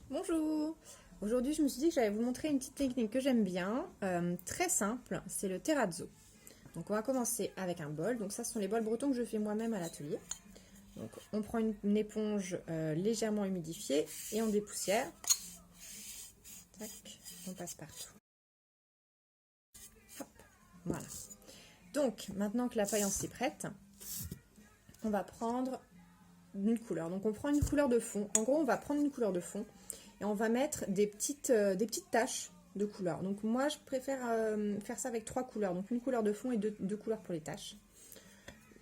Bonjour! Aujourd'hui, je me suis dit que j'allais vous montrer une petite technique que j'aime bien, très simple, c'est le terrazzo. Donc on va commencer avec un bol, donc ça ce sont les bols bretons que je fais moi-même à l'atelier. Donc on prend une éponge légèrement humidifiée et on dépoussière. Tac, on passe partout. Hop, voilà. Donc maintenant que la faïence est prête, on va prendre une couleur. Donc on prend une couleur de fond. En gros, on va prendre une couleur de fond et on va mettre des petites taches de couleur. Donc moi, je préfère faire ça avec 3 couleurs. Donc une couleur de fond et deux couleurs pour les taches.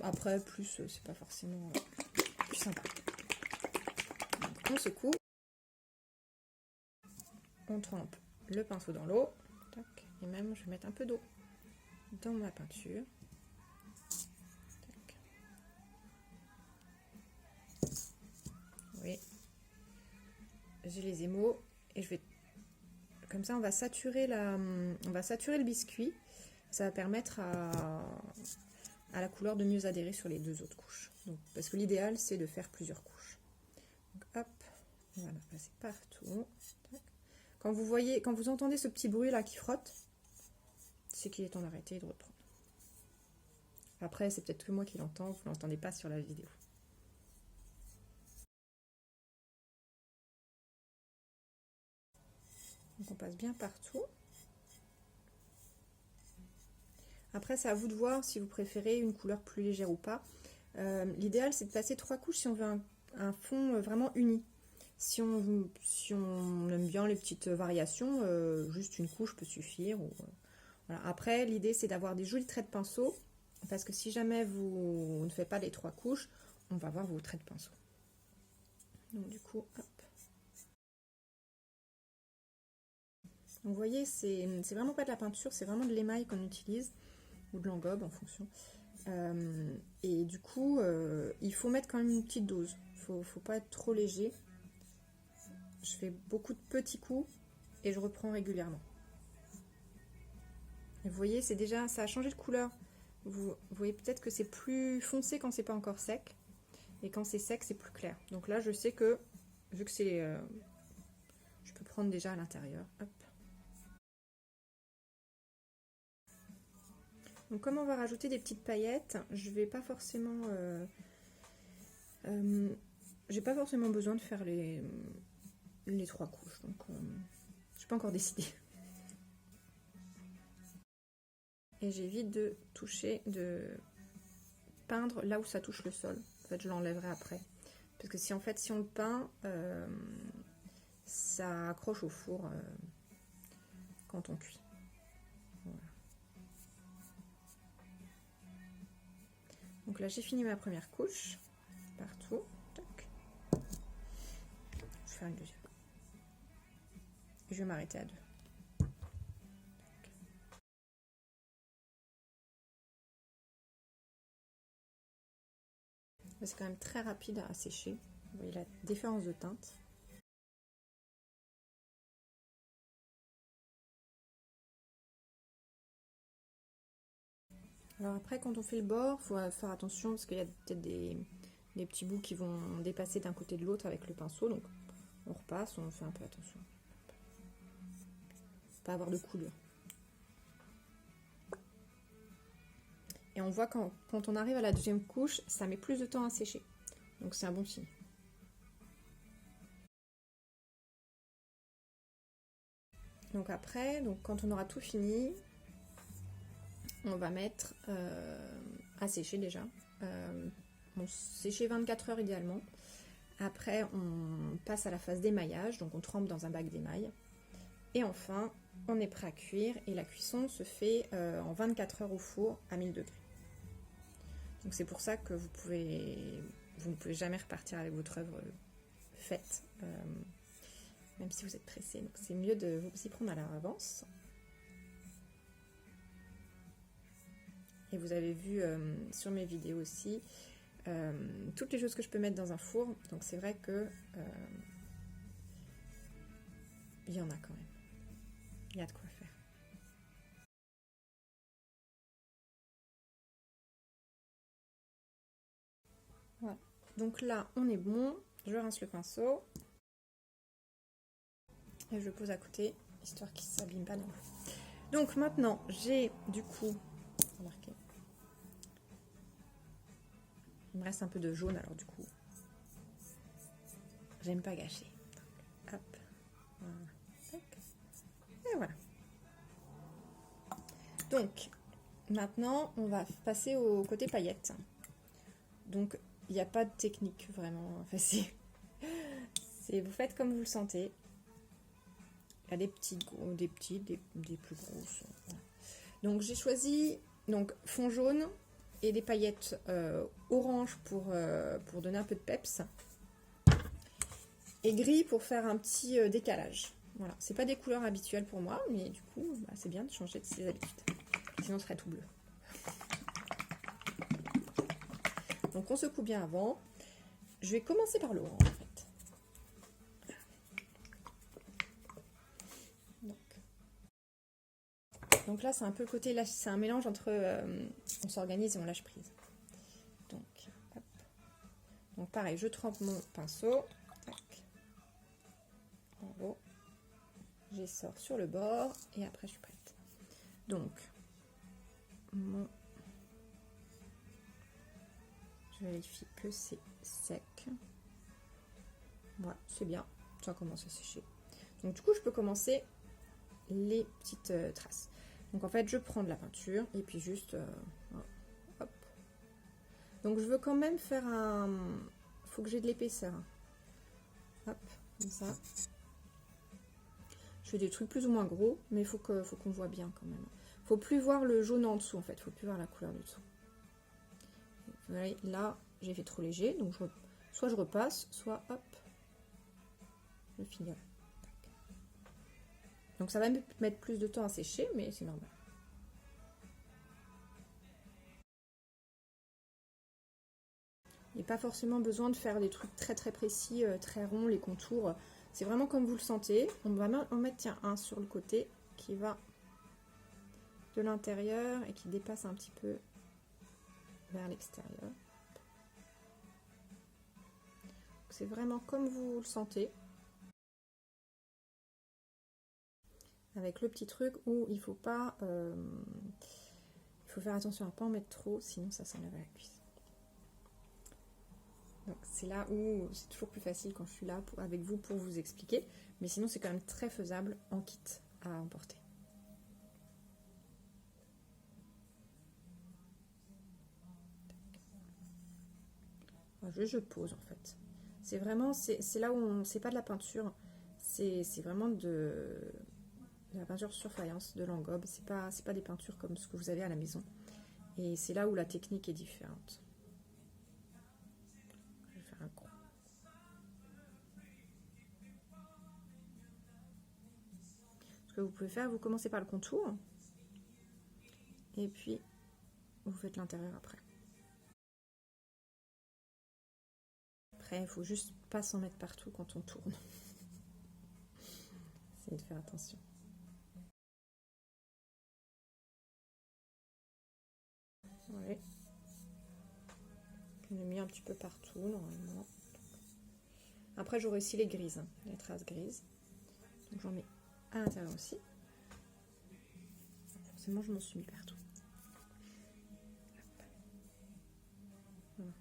Après, plus, c'est pas forcément plus sympa. Donc, on secoue. On trempe le pinceau dans l'eau. Et même, je vais mettre un peu d'eau dans ma peinture. Tac. Oui. J'ai les émaux et je vais... Comme ça, on va saturer le biscuit. Ça va permettre à la couleur de mieux adhérer sur les deux autres couches. Donc, parce que l'idéal, c'est de faire plusieurs couches. Donc, hop, voilà, passer partout. Tac. Quand vous entendez ce petit bruit là qui frotte, c'est qu'il est temps d'arrêter et de reprendre. Après, c'est peut-être que moi qui l'entends, vous ne l'entendez pas sur la vidéo. Donc on passe bien partout. Après, c'est à vous de voir si vous préférez une couleur plus légère ou pas. L'idéal, c'est de passer 3 couches si on veut un fond vraiment uni. Si on aime bien les petites variations, juste une couche peut suffire. Voilà. Après, l'idée, c'est d'avoir des jolis traits de pinceau, parce que si jamais vous ne faites pas les 3 couches, on va voir vos traits de pinceau. Donc du coup, hop. Donc, vous voyez, c'est vraiment pas de la peinture, c'est vraiment de l'émail qu'on utilise, ou de l'engobe en fonction. Et du coup, il faut mettre quand même une petite dose. Faut pas être trop léger. Je fais beaucoup de petits coups et je reprends régulièrement. Et vous voyez, c'est déjà, ça a changé de couleur. Vous voyez peut-être que c'est plus foncé quand c'est pas encore sec. Et quand c'est sec, c'est plus clair. Donc là, je sais que, vu que c'est... je peux prendre déjà à l'intérieur. Hop. Donc comme on va rajouter des petites paillettes, je vais pas forcément... j'ai pas forcément besoin de faire les 3 couches. Donc je suis pas encore décidée. Et j'évite de toucher, de peindre là où ça touche le sol. En fait, je l'enlèverai après. Parce que si on le peint, ça accroche au four quand on cuit. Voilà. Donc là, j'ai fini ma première couche. Partout. Tac. Je vais faire une deuxième. Et je vais m'arrêter à 2. C'est quand même très rapide à sécher. Vous voyez la différence de teinte. Alors après, quand on fait le bord, il faut faire attention parce qu'il y a peut-être des petits bouts qui vont dépasser d'un côté de l'autre avec le pinceau. Donc on repasse, on fait un peu attention. Pas avoir de coulure. Et on voit quand on arrive à la deuxième couche, ça met plus de temps à sécher. Donc c'est un bon signe. Donc après, quand on aura tout fini, on va mettre à sécher déjà. On sécher 24 heures idéalement. Après, on passe à la phase d'émaillage, donc on trempe dans un bac d'émail. Et enfin, on est prêt à cuire et la cuisson se fait en 24 heures au four à 1000 degrés. Donc c'est pour ça que vous ne pouvez jamais repartir avec votre œuvre faite, même si vous êtes pressé. Donc c'est mieux de vous y prendre à l'avance. Et vous avez vu sur mes vidéos aussi toutes les choses que je peux mettre dans un four. Donc c'est vrai que il y en a quand même. Il y a de quoi faire. Voilà. Donc là, on est bon. Je rince le pinceau. Et je le pose à côté, histoire qu'il ne s'abîme pas non plus. Donc maintenant, j'ai du coup, remarquez, il me reste un peu de jaune, alors du coup, j'aime pas gâcher. Donc, hop, voilà. Et voilà. Donc, maintenant, on va passer au côté paillettes. Donc, il n'y a pas de technique vraiment. Enfin, vous faites comme vous le sentez. Il y a des petites, des plus grosses. Voilà. Donc, j'ai choisi fond jaune et des paillettes orange pour donner un peu de peps. Et gris pour faire un petit décalage. Voilà, c'est pas des couleurs habituelles pour moi, mais du coup, bah, c'est bien de changer de ses habitudes. Sinon, ce serait tout bleu. Donc, on secoue bien avant. Je vais commencer par l'orange, en fait. Donc là, c'est un peu le côté lâche. C'est un mélange entre on s'organise et on lâche prise. Donc, hop. Donc pareil, je trempe mon pinceau. Tac. En haut. J'essore sur le bord et après, je suis prête. Donc, je vérifie que c'est sec. Voilà, c'est bien. Ça commence à sécher. Donc du coup, je peux commencer les petites traces. Donc en fait, je prends de la peinture et puis juste... hop. Donc je veux quand même faire un... faut que j'ai de l'épaisseur. Hop, comme ça. Je fais des trucs plus ou moins gros, mais il faut qu'on voit bien quand même. Faut plus voir le jaune en dessous en fait, faut plus voir la couleur du dessous. Vous voyez, là, j'ai fait trop léger, donc soit je repasse, soit hop, je finis. Donc ça va mettre plus de temps à sécher, mais c'est normal. Il n'y a pas forcément besoin de faire des trucs très très précis, très ronds, les contours. C'est vraiment comme vous le sentez. On va en mettre un sur le côté qui va de l'intérieur et qui dépasse un petit peu vers l'extérieur. C'est vraiment comme vous le sentez. Avec le petit truc où il faut pas... il faut faire attention à ne pas en mettre trop, sinon ça s'enlève à la cuisse. Donc c'est là où c'est toujours plus facile quand je suis là avec vous pour vous expliquer. Mais sinon c'est quand même très faisable en kit à emporter. Je pose en fait. C'est vraiment, c'est là où c'est pas de la peinture, c'est vraiment de la peinture sur faïence, de l'engobe. C'est pas des peintures comme ce que vous avez à la maison. Et c'est là où la technique est différente. Je vais faire un gros. Ce que vous pouvez faire, vous commencez par le contour. Et puis, vous faites l'intérieur après. Après, il faut juste pas s'en mettre partout quand on tourne. Essayez de faire attention. Ouais. J'en ai mis un petit peu partout, normalement. Après, j'aurai aussi les grises, hein, les traces grises. Donc, j'en mets à l'intérieur aussi. Forcément, je m'en suis mis partout. Voilà.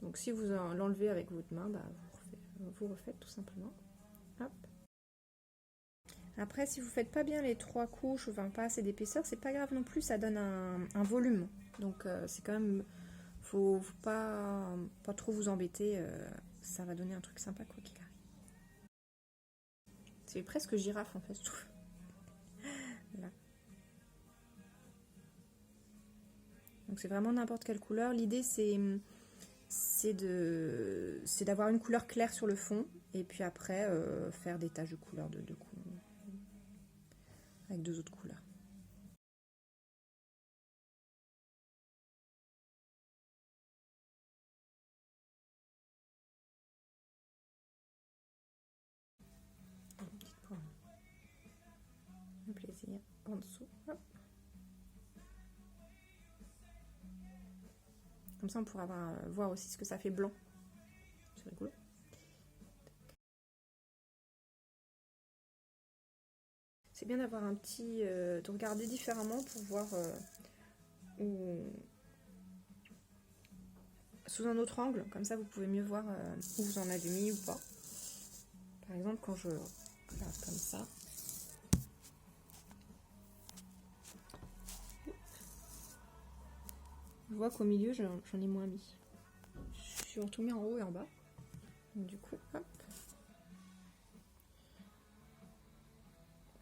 Donc, si vous l'enlevez avec votre main, bah, vous refaites tout simplement. Hop. Après, si vous faites pas bien les 3 couches, enfin pas assez d'épaisseur, c'est pas grave non plus, ça donne un volume. Donc c'est quand même, faut pas trop vous embêter, ça va donner un truc sympa quoi qu'il arrive. C'est presque girafe en fait, je trouve. Là. Donc c'est vraiment n'importe quelle couleur. L'idée c'est d'avoir une couleur claire sur le fond et puis après faire des taches de couleur avec 2 autres couleurs. Une petite pointe. Un plaisir en dessous. Hop. Comme ça on pourra voir aussi ce que ça fait blanc. C'est rigolo. c'est bien d'avoir un petit... de regarder différemment pour voir sous un autre angle, comme ça vous pouvez mieux voir où vous en avez mis ou pas. Par exemple, quand je regarde comme ça, je vois qu'au milieu j'en ai moins mis. Je suis surtout mis en haut et en bas. Donc, du coup, hop.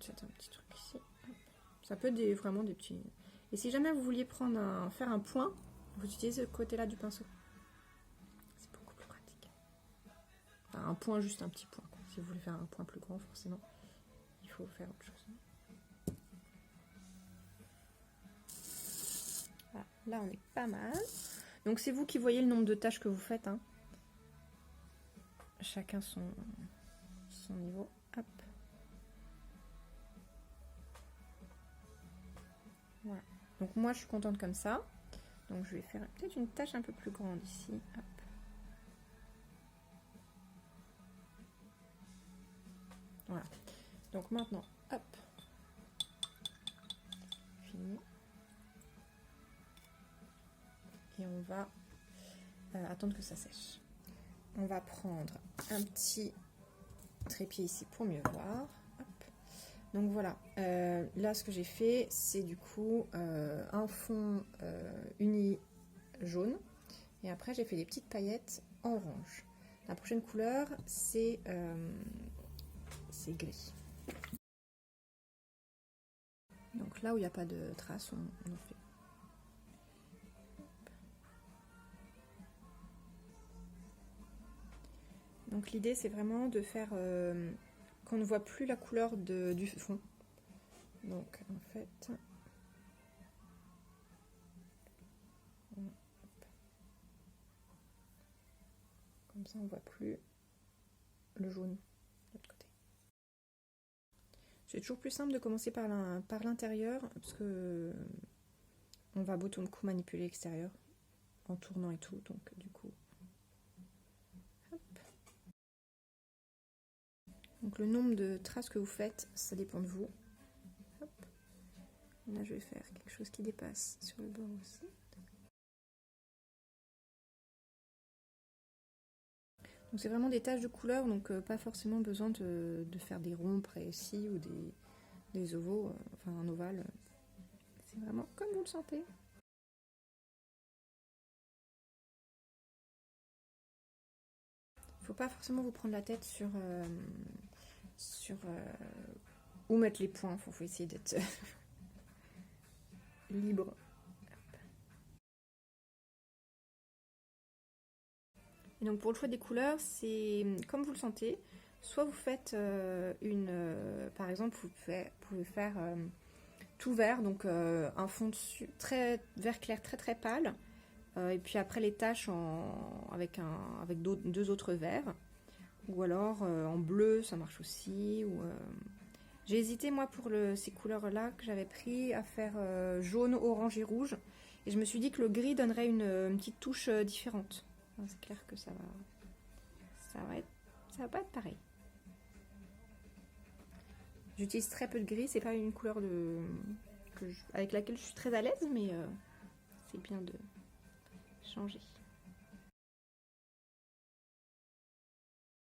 C'est un petit truc ici. Hop. Ça peut être vraiment des petits... Et si jamais vous vouliez faire un point, vous utilisez ce côté-là du pinceau. C'est beaucoup plus pratique. Enfin, un point, juste un petit point, quoi. Si vous voulez faire un point plus grand, forcément, il faut faire autre chose. Voilà. Là, on est pas mal. Donc, c'est vous qui voyez le nombre de tâches que vous faites. Hein. Chacun son niveau. Hop. Voilà. Donc moi je suis contente comme ça. Donc je vais faire peut-être une tâche un peu plus grande ici. Hop. Voilà. Donc maintenant, hop. Fini. Et on va attendre que ça sèche. On va prendre un petit trépied ici pour mieux voir. Hop. Donc voilà, là ce que j'ai fait, c'est du coup un fond uni jaune. Et après j'ai fait des petites paillettes orange. La prochaine couleur, c'est gris. Donc là où il n'y a pas de traces, on en fait. Donc l'idée c'est vraiment de faire qu'on ne voit plus la couleur du fond. Donc en fait, comme ça on ne voit plus le jaune de l'autre côté. C'est toujours plus simple de commencer par l'intérieur parce que on va beaucoup manipuler l'extérieur en tournant et tout, donc du coup. Hop. Donc le nombre de traces que vous faites, ça dépend de vous. Hop. Là je vais faire quelque chose qui dépasse sur le bord aussi. Donc c'est vraiment des taches de couleur, donc pas forcément besoin de faire des ronds précis ou des ovaux, enfin un ovale. C'est vraiment comme vous le sentez. Faut pas forcément vous prendre la tête sur où mettre les points. Faut essayer d'être libre. Et donc pour le choix des couleurs, c'est comme vous le sentez. Soit vous faites par exemple, vous pouvez faire tout vert, donc un fond dessus très vert clair, très très pâle. Et puis après les taches avec deux autres verts. Ou alors en bleu, ça marche aussi. J'ai hésité moi pour ces couleurs-là que j'avais pris à faire jaune, orange et rouge. Et je me suis dit que le gris donnerait une petite touche différente. C'est clair que ça va pas être pareil. J'utilise très peu de gris, c'est pas une couleur avec laquelle je suis très à l'aise, mais c'est bien de changer.